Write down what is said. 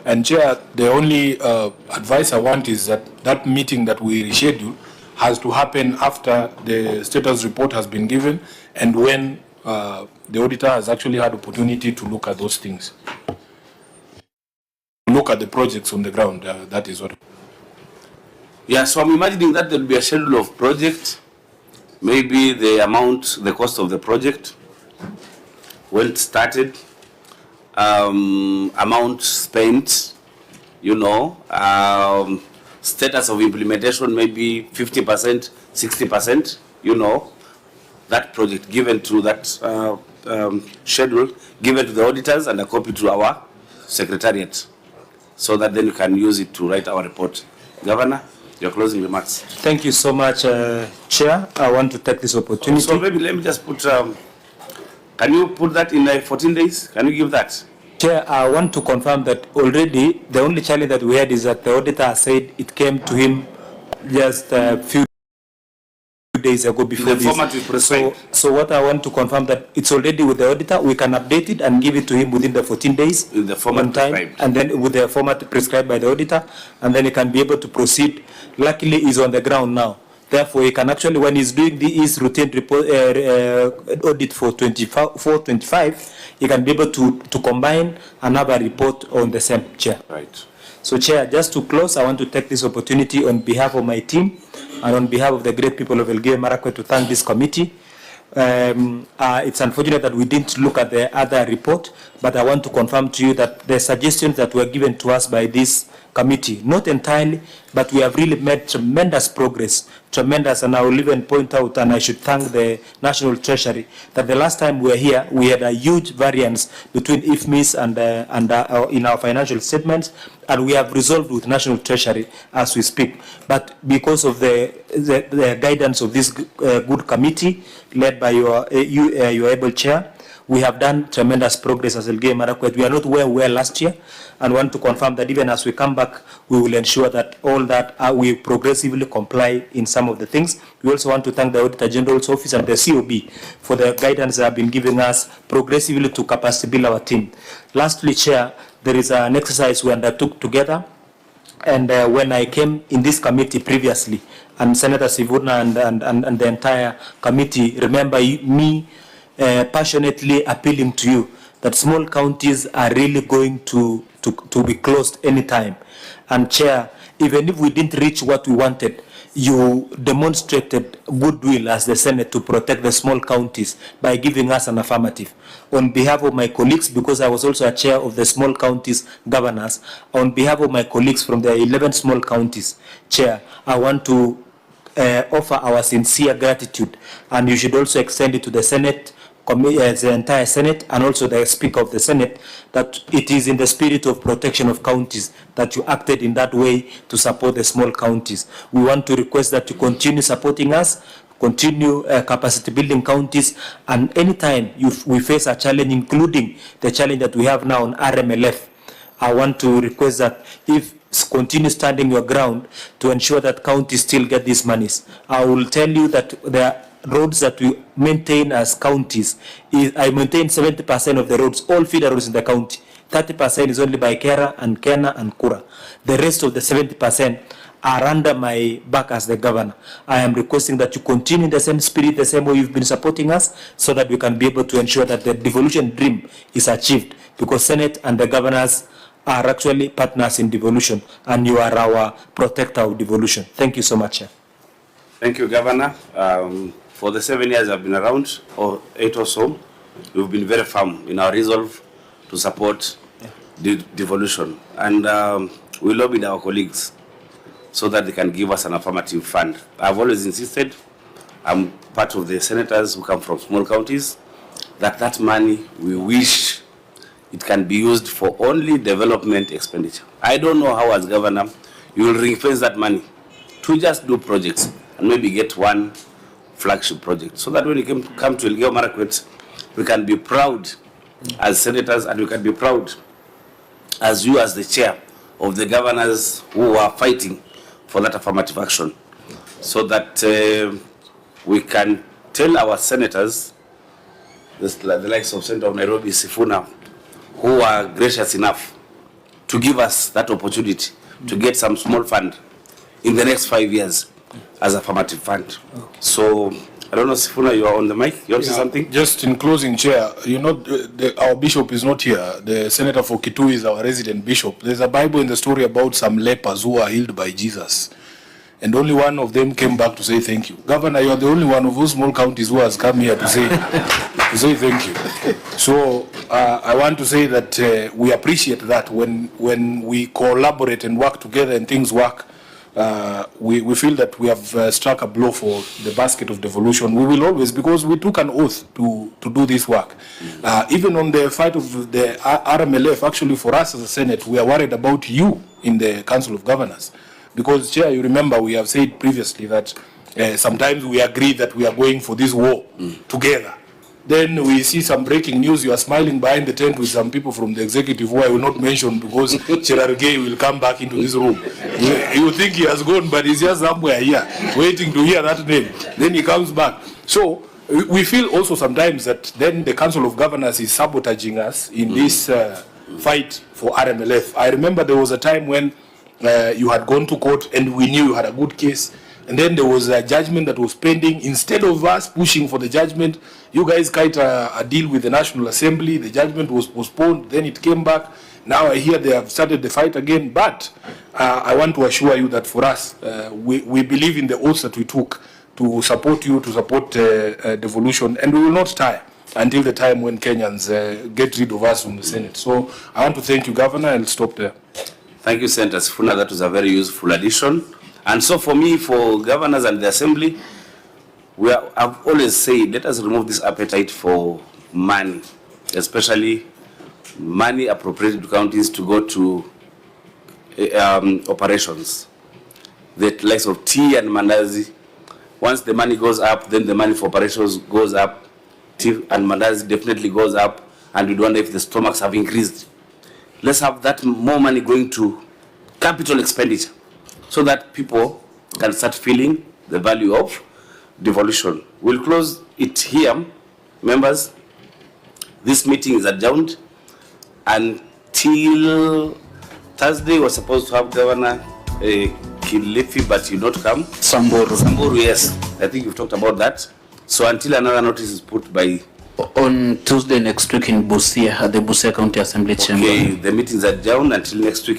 And Chair, the only advice I want is that that meeting that we reschedule has to happen after the status report has been given and when the auditor has actually had opportunity to look at those things. Look at the projects on the ground, that is what. Yeah, so I'm imagining that there will be a schedule of projects, maybe the amount, the cost of the project, when it started, amount spent, you know, status of implementation, maybe 50%, 60%, you know, that project given to that schedule, given to the auditors and a copy to our secretariat, so that then you can use it to write our report. Governor, your closing remarks. Thank you so much, Chair. I want to take this opportunity. So maybe let me just put, can you put that in like 14 days? Can you give that? Chair, I want to confirm that already the only challenge that we had is that the auditor said it came to him just a few days ago before the format is prescribed. So what I want to confirm that it's already with the auditor. We can update it and give it to him within the 14 days. In the format prescribed. And then with the format prescribed by the auditor, and then he can be able to proceed. Luckily, he's on the ground now. Therefore, he can actually, when he's doing his routine report, audit for 24-25, he can be able to combine another report on the same, Chair. Right. So, Chair, just to close, I want to take this opportunity on behalf of my team and on behalf of the great people of Elgeyo Marakwet to thank this committee. It's unfortunate that we didn't look at the other report, but I want to confirm to you that the suggestions that were given to us by this committee, not entirely, but we have really made tremendous progress, tremendous, and I will even point out, and I should thank the National Treasury, that the last time we were here, we had a huge variance between IFMIS and in our financial statements, and we have resolved with National Treasury as we speak. But because of the guidance of this good committee, led by your able chair, we have done tremendous progress as Elgeyo Marakwet. We are not where we were last year, and want to confirm that even as we come back, we will ensure that all that we progressively comply in some of the things. We also want to thank the Auditor General's Office and the COB for the guidance they have been giving us progressively to capacity build our team. Lastly, Chair, there is an exercise we undertook together, and when I came in this committee previously, and Senator Sifuna and the entire committee remember me passionately appealing to you that small counties are really going to be closed anytime. And Chair, even if we didn't reach what we wanted, you demonstrated goodwill as the Senate to protect the small counties by giving us an affirmative. On behalf of my colleagues, because I was also a chair of the small counties governors, on behalf of my colleagues from the 11 small counties, Chair, I want to offer our sincere gratitude, and you should also extend it to the Senate, the entire Senate, and also the Speaker of the Senate, that it is in the spirit of protection of counties that you acted in that way to support the small counties. We want to request that you continue supporting us, continue capacity building counties, and anytime we face a challenge, including the challenge that we have now on RMLF, I want to request that if continue standing your ground to ensure that counties still get these monies. I will tell you that the roads that we maintain as counties, I maintain 70% of the roads, all feeder roads in the county. 30% is only by Kera and Kena and Kura. The rest of the 70% are under my back as the governor. I am requesting that you continue in the same spirit, the same way you've been supporting us, so that we can be able to ensure that the devolution dream is achieved, because Senate and the governors are actually partners in devolution, and you are our protector of devolution. Thank you so much. Thank you, Governor. For the 7 years I've been around, or 8 or so, we've been very firm in our resolve to support the devolution. And we lobbied our colleagues so that they can give us an affirmative fund. I've always insisted, I'm part of the senators who come from small counties, that money we wish it can be used for only development expenditure. I don't know how as governor you will ring-fence that money to just do projects and maybe get one flagship project, so that when you come to Elgeyo Marakwet, we can be proud as senators, and we can be proud as you as the chair of the governors who are fighting for that affirmative action, so that we can tell our senators, the likes of Senator of Nairobi, Sifuna, who are gracious enough to give us that opportunity to get some small fund in the next 5 years as a formative fund. So, I don't know, Sifuna, you are on the mic. You want to say something? Just in closing, Chair, you know, our bishop is not here. The senator for Kitui is our resident bishop. There's a Bible in the story about some lepers who are healed by Jesus. And only one of them came back to say thank you. Governor, you are the only one of those small counties who has come here to say thank you. So I want to say that we appreciate that when we collaborate and work together and things work. We feel that we have struck a blow for the basket of devolution. We will always, because we took an oath to do this work. Even on the fight of the RMLF, actually for us as a Senate, we are worried about you in the Council of Governors. Because, Chair, you remember we have said previously that sometimes we agree that we are going for this war together. Then we see some breaking news. You are smiling behind the tent with some people from the executive who I will not mention because Cherargei will come back into this room. You think he has gone, but he's just somewhere here waiting to hear that name. Then he comes back. So we feel also sometimes that then the Council of Governors is sabotaging us in this fight for RMLF. I remember there was a time when you had gone to court and we knew you had a good case. And then there was a judgment that was pending. Instead of us pushing for the judgment, you guys cut a deal with the National Assembly. The judgment was postponed. Then it came back. Now I hear they have started the fight again. But I want to assure you that for us, we believe in the oaths that we took to support you, to support devolution. And we will not tire until the time when Kenyans get rid of us from the Senate. So I want to thank you, Governor. I'll stop there. Thank you, Senator Sifuna. That was a very useful addition. And so for me, for governors and the assembly, I've always said, let us remove this appetite for money, especially money appropriated to counties to go to operations. The likes of tea and mandazi. Once the money goes up, then the money for operations goes up. Tea and mandazi definitely goes up, and we wonder if the stomachs have increased. Let's have that more money going to capital expenditure, so that people can start feeling the value of devolution. We'll close it here, members. This meeting is adjourned until Thursday. We're supposed to have Governor Kilifi, but he did not come. Samburu, yes. I think you've talked about that. So until another notice is put by... On Tuesday next week in Busia, at the Busia County Assembly Chamber. Okay, the meeting is adjourned until next week.